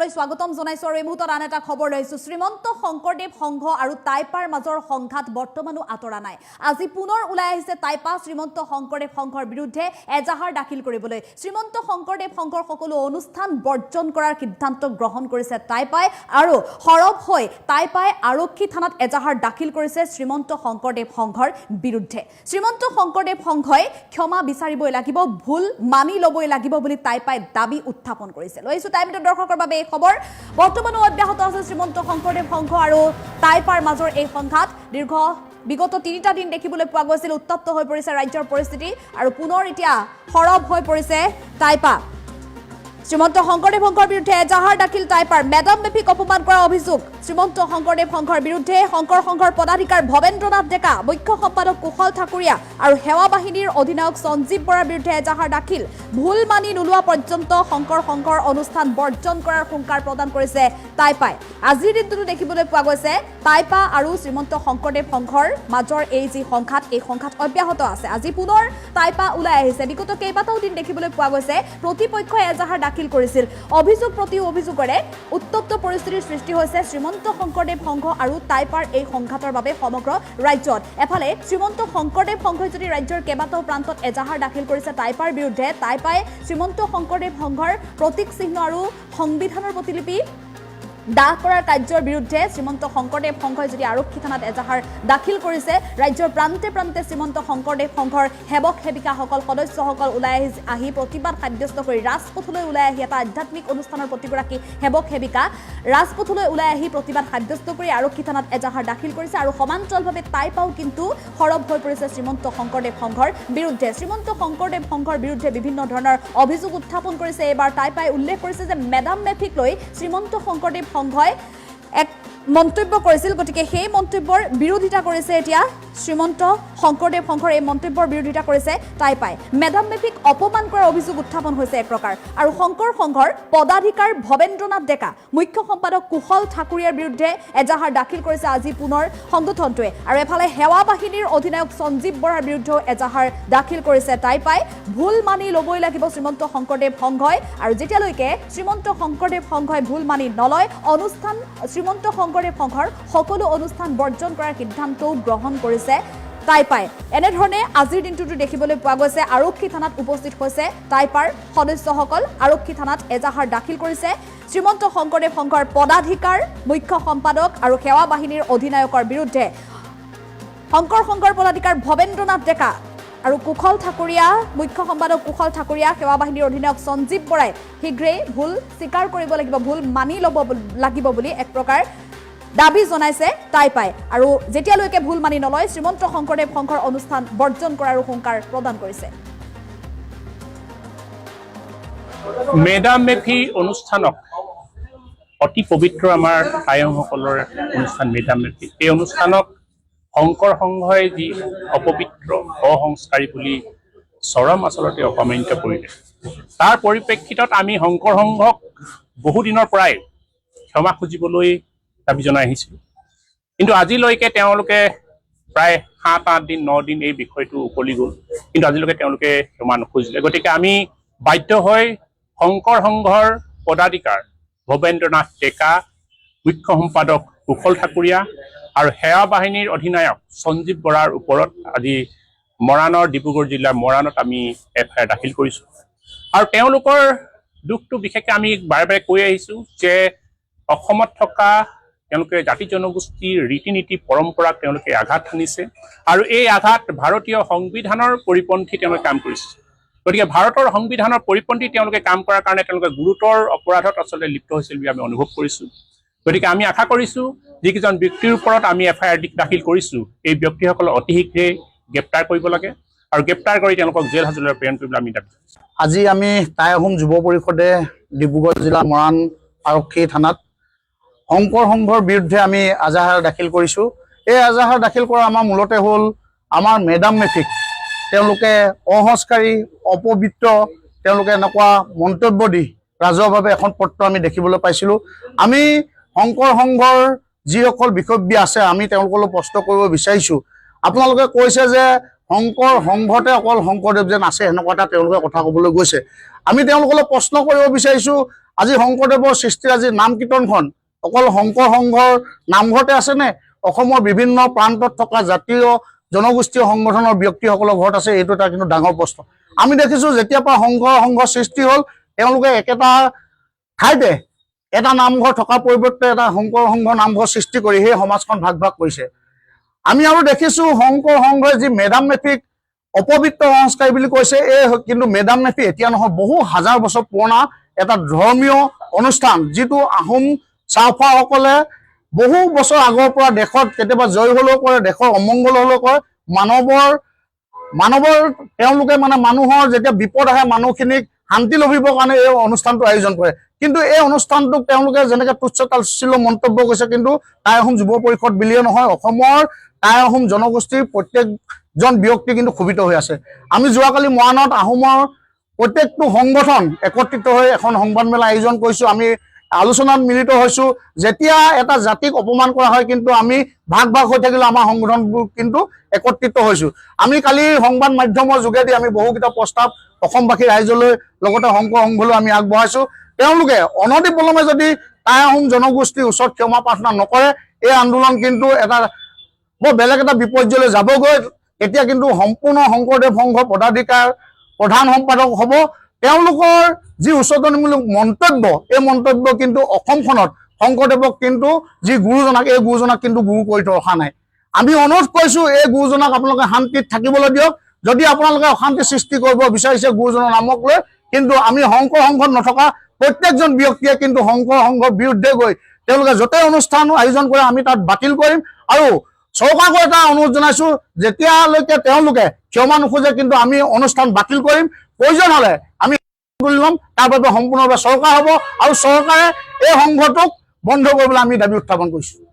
টিভিলৈ স্বাগতম জনাইছো আৰু এই মুহূৰ্তত আন এটা খবৰ লৈছো শ্ৰীমন্ত শংকৰদেৱ সংঘ আৰু টাইপাৰ মাজৰ সংঘাত বৰ্তমানো আতৰা নাই আজি পুনৰ ওলাই আহিছে টাইপা শ্ৰীমন্ত শংকৰদেৱ সংঘৰ বিৰুদ্ধে এজাহাৰ দাখিল কৰিবলৈ শ্ৰীমন্ত শংকৰদেৱ সংঘৰ সকলো অনুষ্ঠান বৰ্জন কৰাৰ সিদ্ধান্ত গ্ৰহণ কৰিছে টাইপাই আৰু হৰব হৈ টাইপাই আৰক্ষী থানাত এজাহাৰ দাখিল কৰিছে শ্ৰীমন্ত শংকৰদেৱ সংঘৰ বিৰুদ্ধে শ্ৰীমন্ত শংকৰদেৱ সংঘই ক্ষমা বিচাৰিবই লাগিব ভুল মানি লবই লাগিব বুলি টাইপাই দাবী উত্থাপন কৰিছে লৈছো টাইমটো দৰ্শকৰ বাবে এই খবৰ বৰ্তমানো অব্যাহত আছে শ্ৰীমন্ত শংকৰদেৱ সংঘ আৰু টাইপাৰ মাজৰ এই সংঘাত দীৰ্ঘ বিগত ৩টা দিন দেখিবলৈ পোৱা গৈছিল উত্তপ্ত হৈ পৰিছে ৰাজ্যৰ পৰিস্থিতি আৰু পুনৰ এতিয়া হৰব হৈ পৰিছে টাইপা শ্ৰীমন্ত শংকৰদেৱ সংঘৰ বিৰুদ্ধে এজাহাৰ দাখিল টাইপাৰ মেডাম মেফিক অপমান কৰা অভিযোগ শ্ৰীমন্ত শংকৰদেৱ সংঘৰ বিৰুদ্ধে শংকৰ সংঘৰ পদাধিকাৰ ভৱেন্দ্ৰনাথ ডেকা মুখ্য সম্পাদক কুশল ঠাকুৰীয়া আৰু সেৱা বাহিনীৰ অধিনায়ক সঞ্জীৱ বৰাৰ বিৰুদ্ধে এজাহাৰ দাখিল ভুল মানি নোলোৱা পৰ্যন্ত শংকৰ সংঘৰ অনুষ্ঠান বৰ্জন কৰাৰ হুংকাৰ প্ৰদান কৰিছে টাইপাই আজিৰ দিনটোতো দেখিবলৈ পোৱা গৈছে টাইপা আৰু শ্ৰীমন্ত শংকৰদেৱ সংঘৰ মাজৰ এই যি সংঘাত এই সংঘাত অব্যাহত আছে আজি পুনৰ টাইপা ওলাই আহিছে বিগত কেইবাটাও দিন দেখিবলৈ পোৱা গৈছে প্ৰতিপক্ষই এজাহাৰ দাখিল কৰিছিল অভিযোগ প্ৰতি অভিযোগৰে উত্তপ্ত পৰিস্থিতিৰ সৃষ্টি হৈছে শ্ৰীমন্ত শংকৰদেৱ সংঘ আৰু টাইপাৰ এই সংঘাতৰ বাবে সমগ্ৰ ৰাজ্যত এফালে শ্ৰীমন্ত শংকৰদেৱ সংঘই যদি ৰাজ্যৰ কেইবাটাও প্ৰান্তত এজাহাৰ দাখিল কৰিছে টাইপাৰ বিৰুদ্ধে টাইপাই শ্ৰীমন্ত শংকৰদেৱ সংঘৰ প্ৰতীক চিহ্ন আৰু সংবিধানৰ প্ৰতিলিপি দাহ কৰাৰ কাৰ্যৰ বিৰুদ্ধে শ্ৰীমন্ত শংকৰদেৱ সংঘই যদি আৰক্ষী থানাত এজাহাৰ দাখিল কৰিছে ৰাজ্যৰ প্ৰান্তে প্ৰান্তে শ্ৰীমন্ত শংকৰদেৱ সংঘৰ সেৱক সেৱিকাসকল সদস্যসকল ওলাই আহি প্ৰতিবাদ সাব্যস্ত কৰি ৰাজপথলৈ ওলাই আহি এটা আধ্যাত্মিক অনুষ্ঠানৰ প্ৰতিগৰাকী সেৱক সেৱিকা ৰাজপথলৈ ওলাই আহি প্ৰতিবাদ সাব্যস্ত কৰি আৰক্ষী থানাত এজাহাৰ দাখিল কৰিছে আৰু সমান্তৰালভাৱে টাইপাও কিন্তু সৰব হৈ পৰিছে শ্ৰীমন্ত শংকৰদেৱ সংঘৰ বিৰুদ্ধে শ্ৰীমন্ত শংকৰদেৱ সংঘৰ বিৰুদ্ধে বিভিন্ন ধৰণৰ অভিযোগ উত্থাপন কৰিছে এইবাৰ টাইপাই উল্লেখ কৰিছে যে মেডাম মেফিক লৈ শ্ৰীমন্ত শংকৰদেৱ সংঘই এক মন্তব্য কৰিছিল গতিকে সেই মন্তব্যৰ বিৰোধিতা কৰিছে এতিয়া শ্ৰীমন্ত শংকৰদেৱ সংঘৰ এই মন্তব্যৰ বিৰোধিতা কৰিছে টাইপাই মেডাম মেফিক অপমান কৰাৰ অভিযোগ উত্থাপন হৈছে এক প্ৰকাৰ আৰু শংকৰ সংঘৰ পদাধিকাৰ ভৱেন্দ্ৰনাথ ডেকা মুখ্য সম্পাদক কুশল ঠাকুৰীয়াৰ বিৰুদ্ধে এজাহাৰ দাখিল কৰিছে আজি পুনৰ সংগঠনটোৱে আৰু এফালে সেৱা বাহিনীৰ অধিনায়ক সঞ্জীৱ বৰাৰ বিৰুদ্ধেও এজাহাৰ দাখিল কৰিছে টাইপাই ভুল মানি ল'বই লাগিব শ্ৰীমন্ত শংকৰদেৱ সংঘই আৰু যেতিয়ালৈকে শ্ৰীমন্ত শংকৰদেৱ সংঘই ভুল মানি নলয় অনুষ্ঠান শ্ৰীমন্ত শংকৰদেৱ সংঘৰ সকলো অনুষ্ঠান বৰ্জন কৰাৰ সিদ্ধান্তও গ্ৰহণ কৰিছে টাইপাই এনেধৰণে আজিৰ দিনটোতো দেখিবলৈ পোৱা গৈছে আৰক্ষী থানাত উপস্থিত হৈছে টাইপাৰ সদস্যসকল আৰক্ষী থানাত এজাহাৰ দাখিল কৰিছে শ্ৰীমন্ত শংকৰদেৱ সংঘৰ পদাধিকাৰ মুখ্য সম্পাদক আৰু সেৱা বাহিনীৰ অধিনায়কৰ বিৰুদ্ধে শংকৰ সংঘৰ পদাধিকাৰ ভৱেন্দ্ৰনাথ ডেকা আৰু কুশল ঠাকুৰীয়া মুখ্য সম্পাদক কুশল ঠাকুৰীয়া সেৱা বাহিনীৰ অধিনায়ক সঞ্জীৱ বৰাই শীঘ্ৰেই ভুল স্বীকাৰ কৰিব লাগিব ভুল মানি ল'ব লাগিব বুলি এক প্ৰকাৰ দাবী জনাইছে টাইপাই আৰু যেতিয়ালৈকে ভুল মানি নলয় শ্ৰীমন্ত শংকৰদেৱ সংঘৰ অনুষ্ঠান বৰ্জন কৰাৰ হুংকাৰ প্ৰদান কৰিছে মেডাম মেফি অনুষ্ঠানক অতি পবিত্ৰ আমাৰ আইসকলৰ অনুষ্ঠান মেডাম মেফি এই অনুষ্ঠানক শংকৰ সংঘই যি অপবিত্ৰ অসংস্কাৰী বুলি চৰম আচলতে অপমানিত কৰিলে তাৰ পৰিপ্ৰেক্ষিতত আমি শংকৰ সংঘক বহুদিনৰ পৰাই ক্ষমা খুজিবলৈ দাবী জনাই আহিছিলোঁ কিন্তু আজিলৈকে তেওঁলোকে প্ৰায় ৭-৮ দিন ৯ দিন এই বিষয়টো উকলি গ'ল কিন্তু আজিলৈকে তেওঁলোকে ক্ষমা নুখুজিলে গতিকে আমি বাধ্য হৈ শংকৰ সংঘৰ পদাধিকাৰ ভৱেন্দ্ৰনাথ ডেকা মুখ্য সম্পাদক কুশল ঠাকুৰীয়া আৰু সেৱা বাহিনীৰ অধিনায়ক সঞ্জীৱ বৰাৰ ওপৰত আজি মৰাণৰ ডিব্ৰুগড় জিলাৰ মৰাণত আমি এফআইআৰ দাখিল কৰিছোঁ আৰু তেওঁলোকৰ দুখটো বিশেষকৈ আমি বাৰে বাৰে কৈ আহিছোঁ যে অসমত থকা তেওঁলোকে জাতি জনগোষ্ঠীৰ ৰীতি নীতি পৰম্পৰাক তেওঁলোকে আঘাত সানিছে আৰু এই আঘাত ভাৰতীয় সংবিধানৰ পৰিপন্থী তেওঁলোকে কাম কৰিছে গতিকে ভাৰতৰ সংবিধানৰ পৰিপন্থী তেওঁলোকে কাম কৰাৰ কাৰণে তেওঁলোকে গুৰুতৰ অপৰাধত আচলতে লিপ্ত হৈছিল বুলি আমি অনুভৱ কৰিছোঁ গতিকে আমি আশা কৰিছোঁ যিকেইজন ব্যক্তিৰ ওপৰত আমি এফআইআৰ দাখিল কৰিছোঁ এই ব্যক্তিসকলক অতি শীঘ্ৰে গ্ৰেপ্তাৰ কৰিব লাগে আৰু গ্ৰেপ্তাৰ কৰি তেওঁলোকক জেল হাজতলৈ প্ৰেৰণ কৰিবলৈ আমি দাবী কৰিছোঁ আজি আমি টাই আহোম যুৱ পৰিষদে ডিব্ৰুগড় জিলাৰ মৰাণ আৰক্ষী থানাত শংকৰ সংঘৰ বিৰুদ্ধে আমি এজাহাৰ দাখিল কৰিছোঁ এই এজাহাৰ দাখিল কৰা আমাৰ মূলতে হ'ল আমাৰ মেডাম মেফিক তেওঁলোকে অসংস্কাৰী অপবিত্ৰ তেওঁলোকে এনেকুৱা মন্তব্য দি ৰাজহুৱাভাৱে এখন পত্ৰ আমি দেখিবলৈ পাইছিলোঁ আমি শংকৰ সংঘৰ যিসকল বিষয়ববীয়া আছে আমি তেওঁলোকলৈ প্ৰশ্ন কৰিব বিচাৰিছোঁ আপোনালোকে কৈছে যে শংকৰ সংঘতে অকল শংকৰদেৱ যেন আছে সেনেকুৱা এটা তেওঁলোকে কথা ক'বলৈ গৈছে। আমি তেওঁলোকলৈ প্ৰশ্ন কৰিব বিচাৰিছোঁ, আজি শংকৰদেৱৰ সৃষ্টিৰ আজি নাম কীৰ্তনখন অকল শংকৰ সংঘৰ নামঘৰতে আছেনে অসমৰ বিভিন্ন প্ৰান্তত থকা জাতীয় জনগোষ্ঠীয় সংগঠনৰ ব্যক্তিসকলৰ ঘৰত আছে? এইটো এটা কিন্তু ডাঙৰ প্ৰশ্ন। আমি দেখিছোঁ যেতিয়াৰ পৰা শংকৰ সংঘৰ সৃষ্টি হ'ল তেওঁলোকে একেটা ঠাইতে এটা নামঘৰ থকাৰ পৰিৱৰ্তে এটা শংকৰ সংঘৰ নামঘৰ সৃষ্টি কৰি সেই সমাজখন ভাগ ভাগ কৰিছে। আমি আৰু দেখিছোঁ শংকৰ সংঘই যি মেডাম মেফিক অপবিত্ৰ সংস্কাৰী বুলি কৈছে, এই কিন্তু মেডাম মেফি এতিয়া নহয়, বহু হাজাৰ বছৰ পুৰণা এটা ধৰ্মীয় অনুষ্ঠান, যিটো আহোম চাওফাসকলে বহু বছৰ আগৰ পৰা দেশত কেতিয়াবা জয় হ'লেও কৰে, দেশৰ অমংগল হ'লেও কৰে, মানৱৰ তেওঁলোকে মানে মানুহৰ যেতিয়া বিপদ আহে মানুহখিনিক শান্তি লভিবৰ কাৰণে এই অনুষ্ঠানটো আয়োজন কৰে। কিন্তু এই অনুষ্ঠানটোক তেওঁলোকে যেনেকৈ তুচ্ছ তাচ্ছিল্য মন্তব্য কৰিছে, কিন্তু টাই আহোম যুৱ পৰিষদ বুলিয়ে নহয়, অসমৰ টাই আহোম জনগোষ্ঠীৰ প্ৰত্যেকজন ব্যক্তি কিন্তু ক্ষোভিত হৈ আছে। আমি যোৱাকালি মৰাণত আহোমৰ প্ৰত্যেকটো সংগঠন একত্ৰিত হৈ এখন সংবাদমেলা আয়োজন কৰিছোঁ। আমি আলোচনাত মিলিত হৈছোঁ। যেতিয়া এটা জাতিক অপমান কৰা হয় কিন্তু আমি ভাগ ভাগ হৈ থাকিলে আমাৰ সংগঠনবোৰ কিন্তু একত্ৰিত হৈছোঁ। আমি কালি সংবাদ মাধ্যমৰ যোগেদি আমি বহুকেইটা প্ৰস্তাৱ অসমবাসী ৰাইজলৈ লগতে শংকৰ সংঘলৈ আমি আগবঢ়াইছোঁ। তেওঁলোকে অনতিপলমে যদি টাই আহোম জনগোষ্ঠীৰ ওচৰত ক্ষমা প্ৰাৰ্থনা নকৰে, এই আন্দোলন কিন্তু এটা বৰ বেলেগ এটা বিপৰ্যয়লৈ যাবগৈ। এতিয়া কিন্তু সম্পূৰ্ণ শংকৰদেৱ সংঘৰ প্ৰধান সম্পাদক হ'ব। তেওঁলোকৰ যি উচতনিমূলক মন্তব্য, এই মন্তব্য কিন্তু অসমখনত শংকৰদেৱক কিন্তু যি গুৰুজনাক, এই গুৰুজনাক কিন্তু গুৰু কৰি ৰখা নাই। আমি অনুৰোধ কৰিছোঁ এই গুৰুজনাক আপোনালোকে শান্তিত থাকিবলৈ দিয়ক। যদি আপোনালোকে অশান্তি সৃষ্টি কৰিব বিচাৰিছে গুৰুজনৰ নামক লৈ, কিন্তু আমি শংকৰ সংঘত নথকা প্ৰত্যেকজন ব্যক্তিয়ে কিন্তু শংকৰ সংঘৰ বিৰুদ্ধে গৈ তেওঁলোকে য'তেই অনুষ্ঠান আয়োজন কৰে আমি তাত বাতিল কৰিম। আৰু চৰকাৰকো এটা অনুৰোধ জনাইছোঁ, যেতিয়ালৈকে তেওঁলোকে ক্ষমা নোখোজে কিন্তু আমি অনুষ্ঠান বাতিল কৰিম। প্ৰয়োজন হ'লে আমি তুলি ল'ম, তাৰ বাবে সম্পূৰ্ণভাৱে চৰকাৰ হ'ব আৰু চৰকাৰে এই সংঘটোক বন্ধ কৰিবলৈ আমি দাবী উত্থাপন কৰিছোঁ।